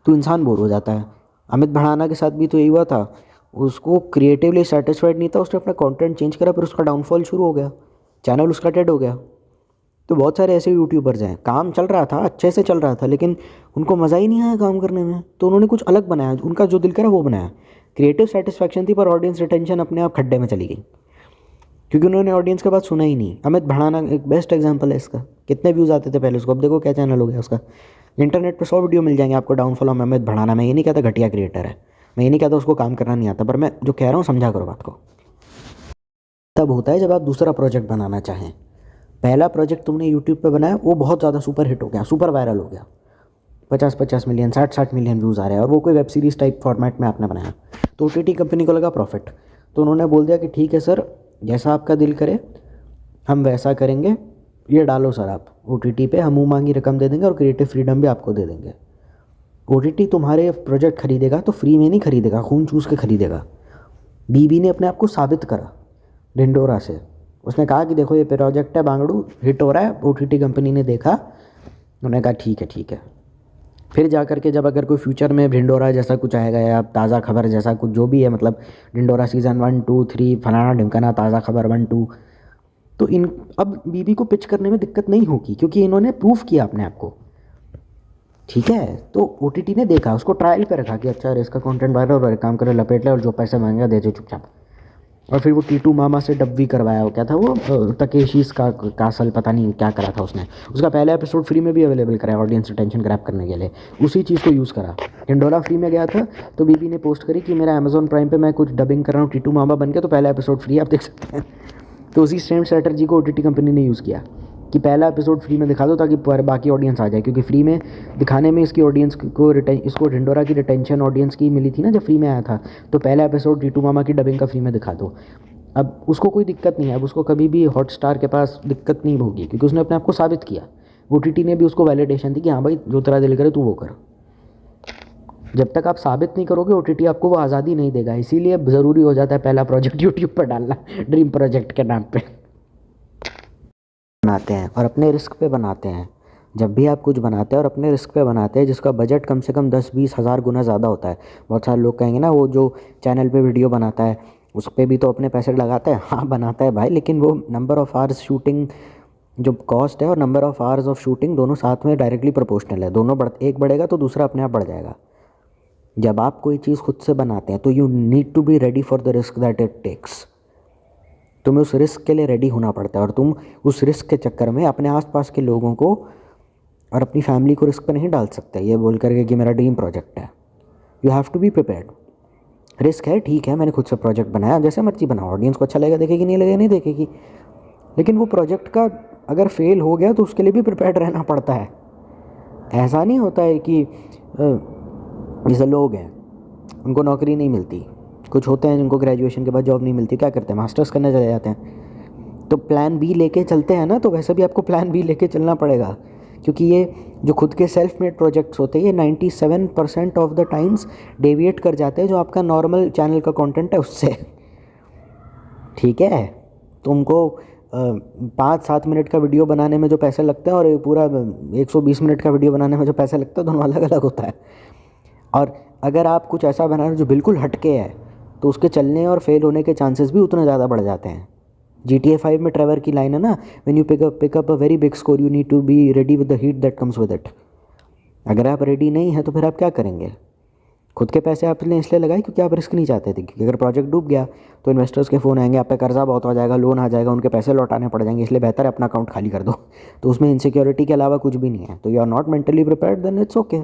S1: तो इंसान बोर हो जाता है। अमित भड़ाना के साथ भी तो यही हुआ था, उसको क्रिएटिवली सेटिस्फाइड नहीं था, उसने अपना कंटेंट चेंज करा, फिर उसका डाउनफॉल शुरू हो गया, चैनल उसका डेड हो गया। तो बहुत सारे ऐसे यूट्यूबर्स हैं, काम चल रहा था, अच्छे से चल रहा था, लेकिन उनको मज़ा ही नहीं आया काम करने में, तो उन्होंने कुछ अलग बनाया, उनका जो दिल करा वो बनाया। क्रिएटिव सेटिस्फैक्शन थी पर ऑडियंस रिटेंशन अपने आप खड्डे में चली गई, क्योंकि उन्होंने ऑडियंस के बात सुना ही नहीं। अमित भड़ाना एक बेस्ट एग्जांपल है इसका। कितने व्यूज़ आते थे पहले उसको, अब देखो क्या चैनल हो गया उसका। इंटरनेट पे 100 वीडियो मिल जाएंगे आपको डाउनफॉल ऑफ अमित भड़ाना। मैं ये नहीं कहता घटिया क्रिएटर है, मैं ये नहीं कहता उसको काम करना नहीं आता, पर मैं जो कह रहा हूँ समझा करो बात को। तब होता है जब आप दूसरा प्रोजेक्ट बनाना चाहें। पहला प्रोजेक्ट तुमने यूट्यूब पे बनाया, वो बहुत ज़्यादा सुपर हिट हो गया, सुपर वायरल हो गया, 50-50 मिलियन, 60-60 मिलियन व्यूज़ आ रहे हैं, और वो कोई वेब सीरीज़ टाइप फॉर्मेट में आपने बनाया। तो OTT कंपनी को लगा प्रॉफिट, तो उन्होंने बोल दिया कि ठीक है सर, जैसा आपका दिल करे हम वैसा करेंगे, ये डालो सर आप OTT पे, हम मुँह मांगी रकम दे देंगे और क्रिएटिव फ्रीडम भी आपको दे देंगे। OTT तुम्हारे प्रोजेक्ट खरीदेगा तो फ्री में नहीं खरीदेगा, खून चूस के खरीदेगा। बीबी ने अपने आप को साबित करा ढिंडोरा से, उसने कहा कि देखो ये प्रोजेक्ट है बांगड़ू, हिट हो रहा है। OTT कंपनी ने देखा, उन्होंने कहा ठीक है। फिर जा कर के जब अगर कोई फ्यूचर में ढिंडोरा जैसा कुछ आएगा या ताज़ा खबर जैसा कुछ जो भी है, मतलब ढिंडोरा सीज़न 1, 2, 3 फलाना ढिमकाना, ताज़ा खबर 1, 2, तो इन अब बीबी को पिच करने में दिक्कत नहीं होगी, क्योंकि इन्होंने प्रूफ किया अपने आप को। ठीक है, तो OTT ने देखा, उसको ट्रायल पे रखा कि अच्छा यार इसका कंटेंट वायरल और काम करे, लपेट ले और जो पैसे मांगेगा दे दो चुपचाप। और फिर वो टीटू मामा से डब भी करवाया, वो क्या था वो तकेशीस का कासल, पता नहीं क्या करा था उसने। उसका पहला एपिसोड फ्री में भी अवेलेबल कराया ऑडियंस अटेंशन ग्रैब करने के लिए, उसी चीज़ को यूज़ करा। ढिंडोरा फ्री में गया था तो बीबी ने पोस्ट करी कि मेरा अमेजॉन प्राइम पे मैं कुछ डबिंग कर रहा हूँ टीटू मामा बन के, तो पहला एपिसोड फ्री आप देख सकते हैं। तो उसी सेम स्ट्रैटेजी को OTT कंपनी ने यूज़ किया कि पहला एपिसोड फ्री में दिखा दो ताकि बाकी ऑडियंस आ जाए, क्योंकि फ्री में दिखाने में इसकी ऑडियंस को इसको ढिंडोरा की रिटेंशन ऑडियंस की मिली थी ना जब फ्री में आया था। तो पहला एपिसोड टीटू मामा की डबिंग का फ्री में दिखा दो। अब उसको कोई दिक्कत नहीं है, अब उसको कभी भी हॉटस्टार के पास दिक्कत नहीं होगी, क्योंकि उसने अपने आप को साबित किया। OTT ने भी उसको वैलिडेशन दी कि हाँ भाई जो तेरा दिल करे तू वो कर। जब तक आप साबित नहीं करोगे OTT आपको वो आज़ादी नहीं देगा। इसीलिए ज़रूरी हो जाता है पहला प्रोजेक्ट यूट्यूब पर डालना, ड्रीम प्रोजेक्ट के नाम पे बनाते हैं और अपने रिस्क पे बनाते हैं। जब भी आप कुछ बनाते हैं और अपने रिस्क पे बनाते हैं, जिसका बजट कम से कम 10-20 हज़ार गुना ज़्यादा होता है। बहुत सारे लोग कहेंगे ना वो जो चैनल पे वीडियो बनाता है उस पर भी तो अपने पैसे लगाता है। हाँ बनाता है भाई, लेकिन वो नंबर ऑफ़ आवर्स शूटिंग जो कॉस्ट है और number of hours of shooting दोनों साथ में डायरेक्टली प्रोपोर्शनल है। दोनों एक बढ़ेगा तो दूसरा अपने आप बढ़ जाएगा। जब आप कोई चीज़ खुद से बनाते हैं तो you need to be ready for the risk that it takes. तुम्हें उस रिस्क के लिए रेडी होना पड़ता है, और तुम उस रिस्क के चक्कर में अपने आसपास के लोगों को और अपनी फैमिली को रिस्क पे नहीं डाल सकते ये बोल करके कि मेरा ड्रीम प्रोजेक्ट है। You have to be prepared. Risk है, ठीक है, मैंने खुद से प्रोजेक्ट बनाया, जैसे मर्जी बनाओ, ऑडियंस को अच्छा लगेगा देखेगी, नहीं लगेगा नहीं देखेगी, लेकिन वो प्रोजेक्ट का अगर फेल हो गया तो उसके लिए भी प्रिपेयर्ड रहना पड़ता है। ऐसा नहीं होता है कि जैसे लोग हैं उनको नौकरी नहीं मिलती, कुछ होते हैं जिनको ग्रेजुएशन के बाद जॉब नहीं मिलती, क्या करते हैं मास्टर्स करने चले जाते हैं। तो प्लान बी लेके चलते हैं ना, तो वैसे भी आपको प्लान बी लेके चलना पड़ेगा, क्योंकि ये जो खुद के सेल्फ मेड प्रोजेक्ट्स होते हैं ये 97% ऑफ द टाइम्स डेविएट कर जाते हैं जो आपका नॉर्मल चैनल का कंटेंट है उससे। ठीक है, तुमको 5-7 मिनट का वीडियो बनाने में जो पैसे लगते हैं और एक पूरा 120 मिनट का वीडियो बनाने में जो पैसे लगते हैं दोनों अलग अलग होता है। और अगर आप कुछ ऐसा बना रहे हो जो बिल्कुल हटके है तो उसके चलने और फेल होने के चांसेस भी उतने ज़्यादा बढ़ जाते हैं। GTA 5 में ट्रेवर की लाइन है ना, when you pick up a very big score you need to be ready with the heat that comes with it. अगर आप रेडी नहीं हैं तो फिर आप क्या करेंगे? खुद के पैसे आपने इसलिए लगाए क्योंकि आप रिस्क नहीं चाहते थे, क्योंकि अगर प्रोजेक्ट डूब गया तो इन्वेस्टर्स के फ़ोन आएंगे, आप पे कर्जा बहुत हो जाएगा, लोन आ जाएगा, उनके पैसे लौटाने पड़ जाएंगे, इसलिए बेहतर है अपना अकाउंट खाली कर दो। तो उसमें इनसिक्योरिटी के अलावा कुछ भी नहीं है, तो you are not mentally prepared, then it's okay.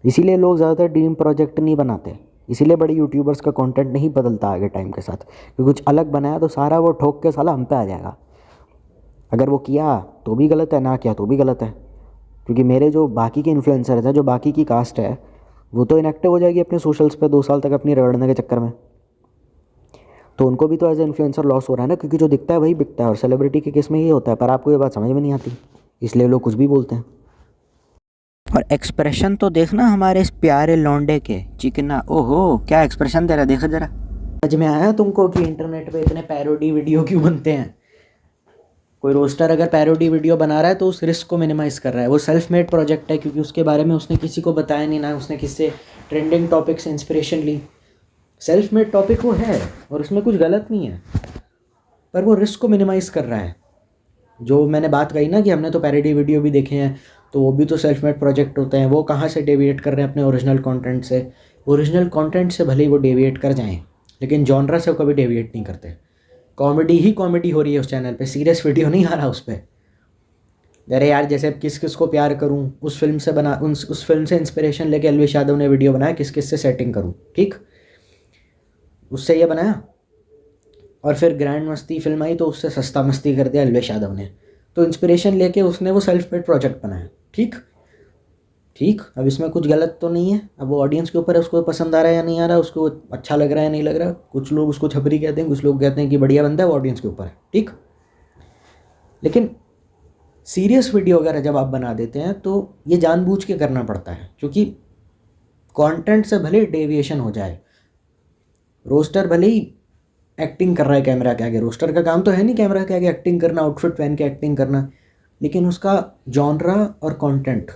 S1: इसीलिए लोग ज़्यादातर ड्रीम प्रोजेक्ट नहीं बनाते, इसीलिए बड़े यूट्यूबर्स का कंटेंट नहीं बदलता आगे टाइम के साथ, क्योंकि कुछ अलग बनाया तो सारा वो ठोक के साला हम पे आ जाएगा। अगर वो किया तो भी गलत है, ना किया तो भी गलत है, क्योंकि मेरे जो बाकी के इन्फ्लुएंसर्स हैं, जो बाकी की कास्ट है, वो तो इनएक्टिव हो जाएगी अपने सोशल्स पे 2 साल तक अपनी रगड़ने के चक्कर में। तो उनको भी तो एज ए इन्फ्लुएंसर लॉस हो रहा है ना, क्योंकि जो दिखता है वही बिकता है, और सेलिब्रिटी के केस में ये होता है। पर आपको ये बात समझ में नहीं आती, इसलिए लोग कुछ भी बोलते हैं। और एक्सप्रेशन तो देखना हमारे इस प्यारे लौंडे के, चिकना, ओहो क्या एक्सप्रेशन दे रहा है, देखो जरा। समझ में आया तुमको कि इंटरनेट पे इतने पैरोडी वीडियो क्यों बनते हैं? कोई रोस्टर अगर पैरोडी वीडियो बना रहा है तो उस रिस्क को मिनिमाइज़ कर रहा है। वो सेल्फ मेड प्रोजेक्ट है, क्योंकि उसके बारे में उसने किसी को बताया नहीं, ना उसने किसी से ट्रेंडिंग टॉपिक से इंस्पिरेशन ली। सेल्फ मेड टॉपिक वो है और उसमें कुछ गलत नहीं है, पर वो रिस्क को मिनिमाइज़ कर रहा है। जो मैंने बात कही ना कि हमने तो पैरोडी वीडियो भी देखे हैं, तो वो भी तो सेल्फ मेड प्रोजेक्ट होते हैं। वो कहाँ से डेविएट कर रहे हैं अपने ओरिजिनल कंटेंट से? ओरिजिनल कंटेंट से भले ही वो डेविएट कर जाएं, लेकिन जॉनरा से वो कभी डेविएट नहीं करते। कॉमेडी ही कॉमेडी हो रही है उस चैनल पे, सीरियस वीडियो नहीं आ रहा उस पर। अरे यार, जैसे किस किस को प्यार करूं उस फिल्म से बना, उस फिल्म से इंस्पिरेशन लेके अलविश यादव ने वीडियो बनाया, किस किस से सेटिंग करूं, ठीक, उससे ये बनाया। और फिर ग्रैंड मस्ती फिल्म आई तो उससे सस्ता मस्ती कर दिया अलविश यादव ने। तो इंस्पिरेशन लेके उसने वो सेल्फ मेड प्रोजेक्ट बनाया, ठीक ठीक। अब इसमें कुछ गलत तो नहीं है। अब वो ऑडियंस के ऊपर है, उसको पसंद आ रहा है या नहीं आ रहा, उसको अच्छा लग रहा है या नहीं लग रहा। कुछ लोग उसको छपरी कहते हैं, कुछ लोग कहते हैं कि बढ़िया बनता है, वो ऑडियंस के ऊपर है, ठीक। लेकिन सीरियस वीडियो अगर जब आप बना देते हैं तो ये जानबूझ के करना पड़ता है, क्योंकि कंटेंट से भले डेविएशन हो जाए। रोस्टर भले ही एक्टिंग कर रहा है कैमरा के आगे, रोस्टर का काम तो है नहीं कैमरा के आगे एक्टिंग करना, आउटफिट पहन के एक्टिंग करना, लेकिन उसका जॉनरा और कंटेंट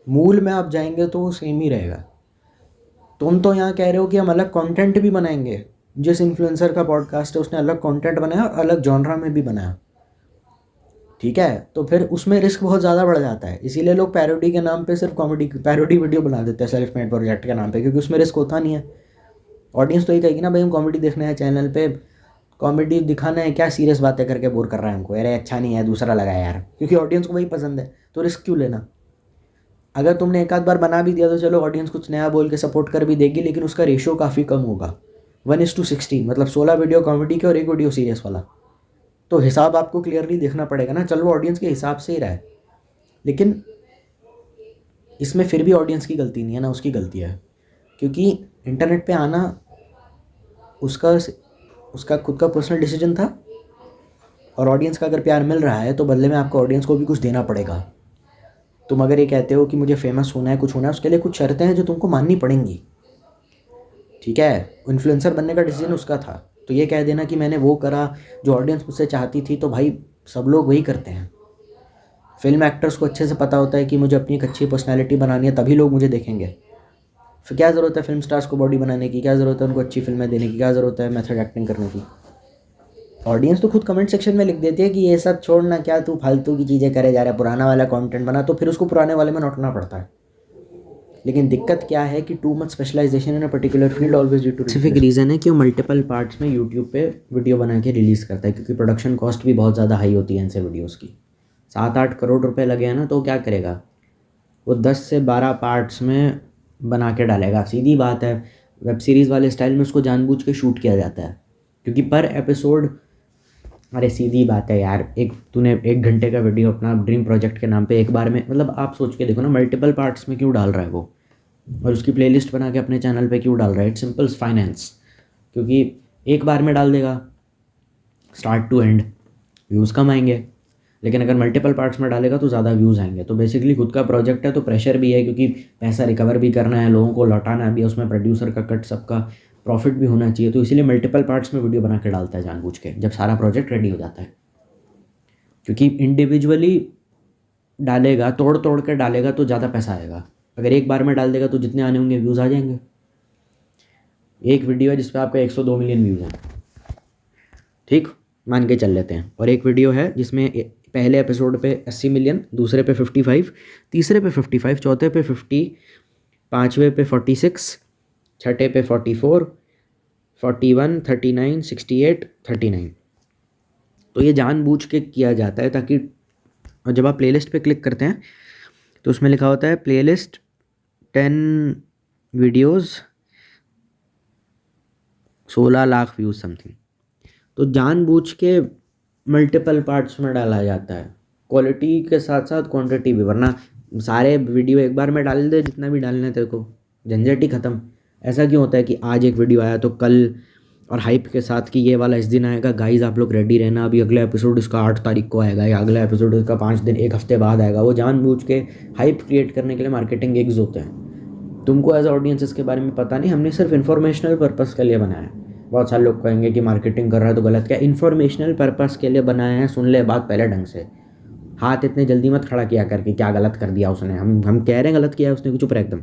S1: मूल में आप जाएंगे तो वो सेम ही रहेगा। तुम तो यहाँ कह रहे हो कि हम अलग कंटेंट भी बनाएंगे। जिस इन्फ्लुएंसर का पॉडकास्ट है उसने अलग कंटेंट बनाया और अलग जॉनरा में भी बनाया, ठीक है, तो फिर उसमें रिस्क बहुत ज़्यादा बढ़ जाता है। इसीलिए लोग पैरोडी के नाम पे सिर्फ कॉमेडी पैरोडी वीडियो बना देते हैं सेल्फ मेड प्रोजेक्ट के नाम पे, क्योंकि उसमें रिस्क होता नहीं है। ऑडियंस तो ये कहेगी ना भाई हम कॉमेडी देखने हैं चैनल पे, कॉमेडी दिखाना है, क्या सीरियस बातें करके बोर कर रहा है हमको, अरे अच्छा नहीं है दूसरा लगा यार, क्योंकि ऑडियंस को वही पसंद है। तो रिस्क क्यों लेना? अगर तुमने एक आध बार बना भी दिया तो चलो ऑडियंस कुछ नया बोल के सपोर्ट कर भी देगी, लेकिन उसका रेशियो काफ़ी कम होगा, 1:16, मतलब 16 वीडियो कॉमेडी के और 1 वीडियो सीरियस वाला। तो हिसाब आपको क्लियरली देखना पड़ेगा ना। चलो ऑडियंस के हिसाब से ही रहा है, लेकिन इसमें फिर भी ऑडियंस की गलती नहीं है ना, उसकी गलती है, क्योंकि इंटरनेट पे आना उसका उसका खुद का पर्सनल डिसीजन था, और ऑडियंस का अगर प्यार मिल रहा है तो बदले में आपको ऑडियंस को भी कुछ देना पड़ेगा। तुम अगर ये कहते हो कि मुझे फेमस होना है, कुछ होना है, उसके लिए कुछ शर्तें हैं जो तुमको माननी पड़ेंगी, ठीक है। इन्फ्लुएंसर बनने का डिसीजन उसका था, तो ये कह देना कि मैंने वो करा जो ऑडियंस मुझसे चाहती थी, तो भाई सब लोग वही करते हैं। फिल्म एक्टर्स को अच्छे से पता होता है कि मुझे अपनी एक अच्छी पर्सनैलिटी बनानी है, तभी लोग मुझे देखेंगे। फिर क्या ज़रूरत है फिल्म स्टार्स को बॉडी बनाने की, क्या ज़रूरत है उनको अच्छी फिल्में देने की, क्या ज़रूरत है मेथड एक्टिंग करने की। ऑडियंस तो खुद कमेंट सेक्शन में लिख देती है कि ये सब छोड़ना, क्या तू फालतू की चीज़ें करे जा रहा है, पुराना वाला कंटेंट बना, तो फिर उसको पुराने वाले में लौटना पड़ता है। लेकिन दिक्कत क्या है कि too much specialisation in a particular field always due to specific reason है कि वो मल्टीपल पार्ट्स में यूट्यूब पे वीडियो बना के रिलीज़ करता है, क्योंकि प्रोडक्शन कॉस्ट भी बहुत ज़्यादा हाई होती है इनसे वीडियोज़ की। 7-8 करोड़ रुपए लगे हैं ना, तो क्या करेगा वो 10 से 12 पार्ट्स में बना के डालेगा। सीधी बात है, वेब सीरीज़ वाले स्टाइल में उसको जानबूझ के शूट किया जाता है, क्योंकि पर एपिसोड, अरे सीधी बात है यार, तूने 1 घंटे का वीडियो अपना ड्रीम प्रोजेक्ट के नाम पे एक बार में, मतलब आप सोच के देखो ना, मल्टीपल पार्ट्स में क्यों डाल रहा है वो, और उसकी प्लेलिस्ट बना के अपने चैनल पे क्यों डाल रहा है। इट्स सिंपल फाइनेंस, क्योंकि एक बार में डाल देगा स्टार्ट टू एंड, व्यूज़ कम आएंगे, लेकिन अगर मल्टीपल पार्ट्स में डालेगा तो ज़्यादा व्यूज़ आएंगे। तो बेसिकली खुद का प्रोजेक्ट है तो प्रेशर भी है, क्योंकि पैसा रिकवर भी करना है, लोगों को लौटाना भी है, उसमें प्रोड्यूसर का कट, सबका प्रॉफिट भी होना चाहिए, तो इसीलिए मल्टीपल पार्ट्स में वीडियो बना के डालता है जानबूझ के, जब सारा प्रोजेक्ट रेडी हो जाता है। क्योंकि इंडिविजुअली डालेगा, तोड़ तोड़ के डालेगा तो ज़्यादा पैसा आएगा, अगर एक बार में डाल देगा तो जितने आने होंगे व्यूज़ आ जाएंगे। एक वीडियो है जिस पर आपका 102 मिलियन व्यूज़ हैं, ठीक, मान के चल लेते हैं, और एक वीडियो है जिसमें पहले एपिसोड पे 80 मिलियन, दूसरे पे 55, तीसरे पे 55, चौथे पे 50, पाँचवें पे 46, छठे पे 44, 41, 39, 68, 39। तो ये जानबूझ के किया जाता है ताकि, और जब आप प्लेलिस्ट पे क्लिक करते हैं तो उसमें लिखा होता है playlist 10 videos 16 lakh views something. तो जानबूझ के मल्टीपल पार्ट्स में डाला जाता है, क्वालिटी के साथ साथ क्वांटिटी भी, वरना सारे वीडियो एक बार में डाल दे, जितना भी डालना है तेरे को, झंझट ही ख़त्म। ऐसा क्यों होता है कि आज एक वीडियो आया तो कल, और हाइप के साथ कि ये वाला इस दिन आएगा, गाइस आप लोग रेडी रहना, अभी अगला एपिसोड इसका 8 तारीख को आएगा, या अगला एपिसोड इसका 5 दिन, 1 हफ्ते बाद आएगा। वो जानबूझ के हाइप क्रिएट करने के लिए मार्केटिंग गिग्स होते हैं। तुमको एज ऑडियंस इसके बारे में पता नहीं, हमने सिर्फ इन्फॉर्मेशनल पर्पज़ के लिए बनाया है। बहुत सारे लोग कहेंगे कि मार्केटिंग कर रहा है तो गलत, क्या इन्फॉर्मेशनल पर्पज़ के लिए बनाए हैं, सुन ले बात पहले ढंग से, हाथ इतने जल्दी मत खड़ा किया करके क्या गलत कर दिया उसने, हम कह रहे हैं गलत किया है उसने, चुप रह एकदम।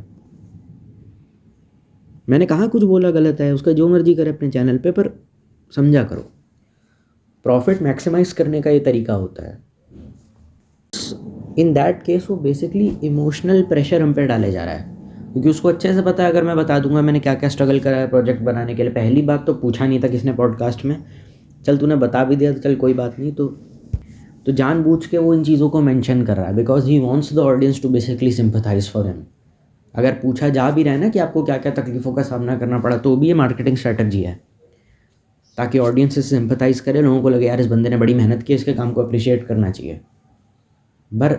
S1: मैंने कहा कुछ बोला गलत है, उसका जो मर्जी करे अपने चैनल पे, पर समझा करो, प्रॉफिट मैक्सिमाइज करने का ये तरीका होता है। इन दैट केस वो बेसिकली इमोशनल प्रेशर हम पे डाले जा रहा है, क्योंकि उसको अच्छे से पता है अगर मैं बता दूंगा मैंने क्या क्या स्ट्रगल करा है प्रोजेक्ट बनाने के लिए। पहली बात तो पूछा नहीं था किसने पॉडकास्ट में, चल तूने बता भी दिया तो चल कोई बात नहीं, तो जानबूझ के वो इन चीज़ों को मेंशन कर रहा है, because he wants the audience to basically sympathise for him. अगर पूछा जा भी रहा है ना कि आपको क्या क्या तकलीफ़ों का सामना करना पड़ा, तो भी ये मार्केटिंग स्ट्रैटेजी है, ताकि ऑडियंस से सिंपथाइज करे, लोगों को लगे यार इस बंदे ने बड़ी मेहनत की, इसके काम को अप्रिशिएट करना चाहिए। पर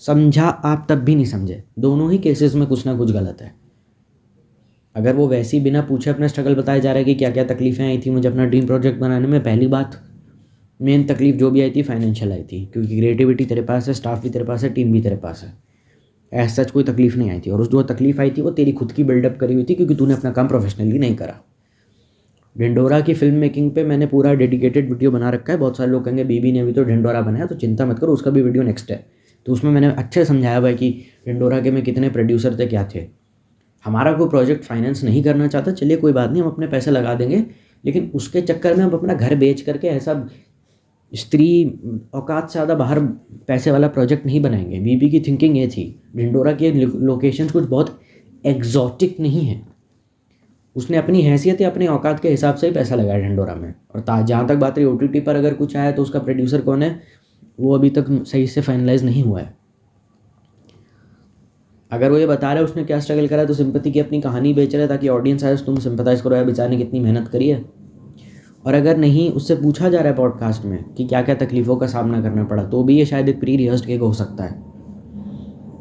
S1: समझा आप तब भी नहीं समझे, दोनों ही केसेस में कुछ ना कुछ गलत है। अगर वो वैसे ही बिना पूछे अपना स्ट्रगल बताया जा रहा है कि क्या क्या तकलीफ़ें आई थी मुझे अपना ड्रीम प्रोजेक्ट बनाने में, पहली बात मेन तकलीफ जो भी आई थी फाइनेंशियल आई थी, क्योंकि क्रिएटिविटी तेरे पास है, स्टाफ भी तेरे पास है, टीम भी तेरे पास है, ऐसा सच कोई तकलीफ नहीं आई थी। और उस जो तकलीफ आई थी वो तेरी खुद की बिल्डअप करी हुई थी, क्योंकि तूने अपना काम प्रोफेशनली नहीं करा। ढिंडोरा की फिल्म मेकिंग पे मैंने पूरा डेडिकेटेड वीडियो बना रखा है। बहुत सारे लोग कहेंगे बीबी ने भी तो ढिंडोरा बनाया, तो चिंता मत करो, उसका भी वीडियो नेक्स्ट है। तो उसमें मैंने अच्छे से समझाया हुआ है कि ढिंडोरा के में कितने प्रोड्यूसर थे, क्या थे। हमारा कोई प्रोजेक्ट फाइनेंस नहीं करना चाहता, चलिए कोई बात नहीं, हम अपने पैसे लगा देंगे, लेकिन उसके चक्कर में हम अपना घर बेच करके ऐसा स्त्री औकात से ज़्यादा बाहर पैसे वाला प्रोजेक्ट नहीं बनाएंगे। बीबी की थिंकिंग ये थी, ढिंडोरा के लोकेशंस कुछ बहुत एग्जॉटिक नहीं है, उसने अपनी हैसियत या अपनी औकात के हिसाब से ही पैसा लगाया ढिंडोरा में। और जहाँ तक बात रही OTT पर अगर कुछ आया तो उसका प्रोड्यूसर कौन है वो अभी तक सही से फाइनलाइज नहीं हुआ है। अगर वो ये बता रहा है उसने क्या स्ट्रगल करा है, तो सिंपैथी की अपनी कहानी बेच रहा है ताकि ऑडियंस आए, तुम सिंपैथाइज करो यार बेचारे ने कितनी मेहनत करी है। और अगर नहीं, उससे पूछा जा रहा है पॉडकास्ट में कि क्या क्या तकलीफ़ों का सामना करना पड़ा, तो भी ये शायद एक प्री रिहर्स्ड केक हो सकता है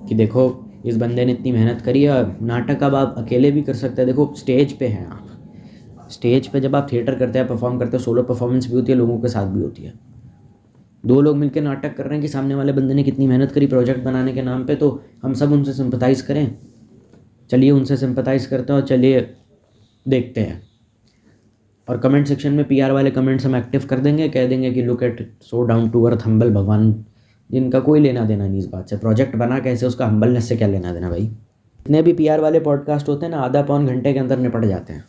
S1: कि देखो इस बंदे ने इतनी मेहनत करी है। नाटक अब आप अकेले भी कर सकते हैं, देखो स्टेज पे हैं आप, स्टेज पे जब आप थिएटर करते हैं, परफॉर्म करते हैं, सोलो परफॉर्मेंस भी होती है, लोगों के साथ भी होती है। दो लोग मिलकर नाटक कर रहे हैं कि सामने वाले बंदे ने कितनी मेहनत करी प्रोजेक्ट बनाने के नाम पे, तो हम सब उनसे सिंपथाइज़ करें। चलिए उनसे सिंपथाइज़ करते हैं और चलिए देखते हैं। और कमेंट सेक्शन में पीआर वाले कमेंट्स हम एक्टिव कर देंगे, कह देंगे कि look at so down to earth humble भगवान, जिनका कोई लेना देना नहीं इस बात से। प्रोजेक्ट बना कैसे, उसका हम्बलनेस से क्या लेना देना भाई। जितने भी पीआर वाले पॉडकास्ट होते हैं ना, आधा पौन घंटे के अंदर निपट जाते हैं।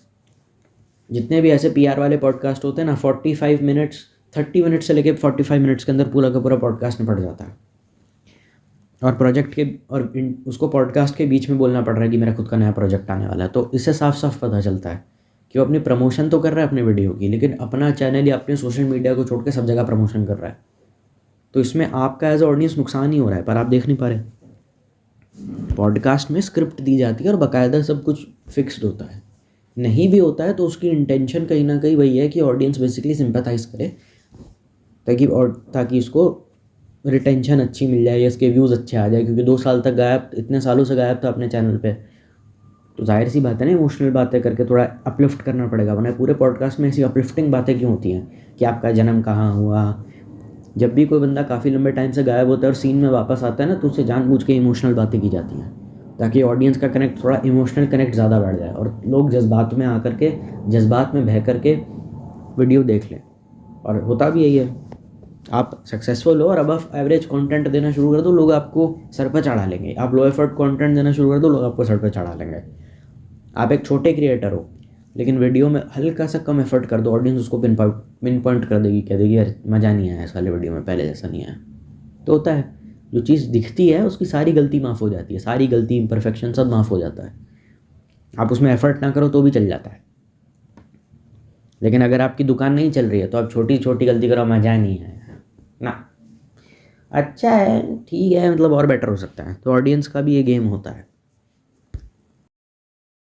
S1: जितने भी ऐसे पीआर वाले पॉडकास्ट होते हैं ना, 45 मिनट्स 30 मिनट से लेके 45 मिनट्स के अंदर पूरा का पूरा पॉडकास्ट निपट जाता है। और प्रोजेक्ट के और उसको पॉडकास्ट के बीच में बोलना पड़ रहा है कि मेरा खुद का नया प्रोजेक्ट आने वाला है। तो इससे साफ साफ पता चलता है कि वो अपनी प्रमोशन तो कर रहा है अपने वीडियो की, लेकिन अपना चैनल या अपने सोशल मीडिया को छोड़ के सब जगह प्रमोशन कर रहा है। तो इसमें आपका एज ऑडियंस नुकसान ही हो रहा है, पर आप देख नहीं पा रहे। पॉडकास्ट में स्क्रिप्ट दी जाती है और बाकायदा सब कुछ फिक्स्ड होता है। नहीं भी होता है तो उसकी इंटेंशन कहीं ना कहीं वही है कि ऑडियंस बेसिकली सिंपैथाइज करे, ताकि उसको रिटेंशन अच्छी मिल जाए या इसके व्यूज़ अच्छे आ जाए। क्योंकि 2 साल तक गायब, इतने सालों से गायब था अपने चैनल पे, तो जाहिर सी बात है ना, इमोशनल बातें करके थोड़ा अपलिफ्ट करना पड़ेगा। वरना पूरे पॉडकास्ट में ऐसी अपलिफ्टिंग बातें क्यों होती हैं कि आपका जन्म कहाँ हुआ। जब भी कोई बंदा काफ़ी लंबे टाइम से गायब होता है और सीन में वापस आता है ना, तो उससे जानबूझ के इमोशनल बातें की जाती हैं ताकि ऑडियंस का कनेक्ट, थोड़ा इमोशनल कनेक्ट ज़्यादा बढ़ जाए और लोग जज्बात में आकर के, जज्बात में बह करके वीडियो देख लें। और होता भी यही है, आप सक्सेसफुल हो और अबव एवरेज कंटेंट देना शुरू कर दो, लोग आपको सर पर चढ़ा लेंगे। आप लो एफर्ट कंटेंट देना शुरू कर दो, लोग आपको सर पर चढ़ा लेंगे। आप एक छोटे क्रिएटर हो लेकिन वीडियो में हल्का सा कम एफर्ट कर दो, ऑडियंस उसको पिन पॉइंट कर देगी, कह देगी यार मज़ा नहीं आया इस वाले वीडियो में, पहले जैसा नहीं आया। तो होता है, जो चीज़ दिखती है उसकी सारी गलती माफ़ हो जाती है, सारी गलती इम्परफेक्शन सब माफ़ हो जाता है। आप उसमें एफर्ट ना करो तो भी चल जाता है। लेकिन अगर आपकी दुकान नहीं चल रही है तो आप छोटी छोटी गलती करो, मज़ा नहीं है ना, अच्छा है, ठीक है, मतलब और बेटर हो सकता है। तो ऑडियंस का भी ये गेम होता है।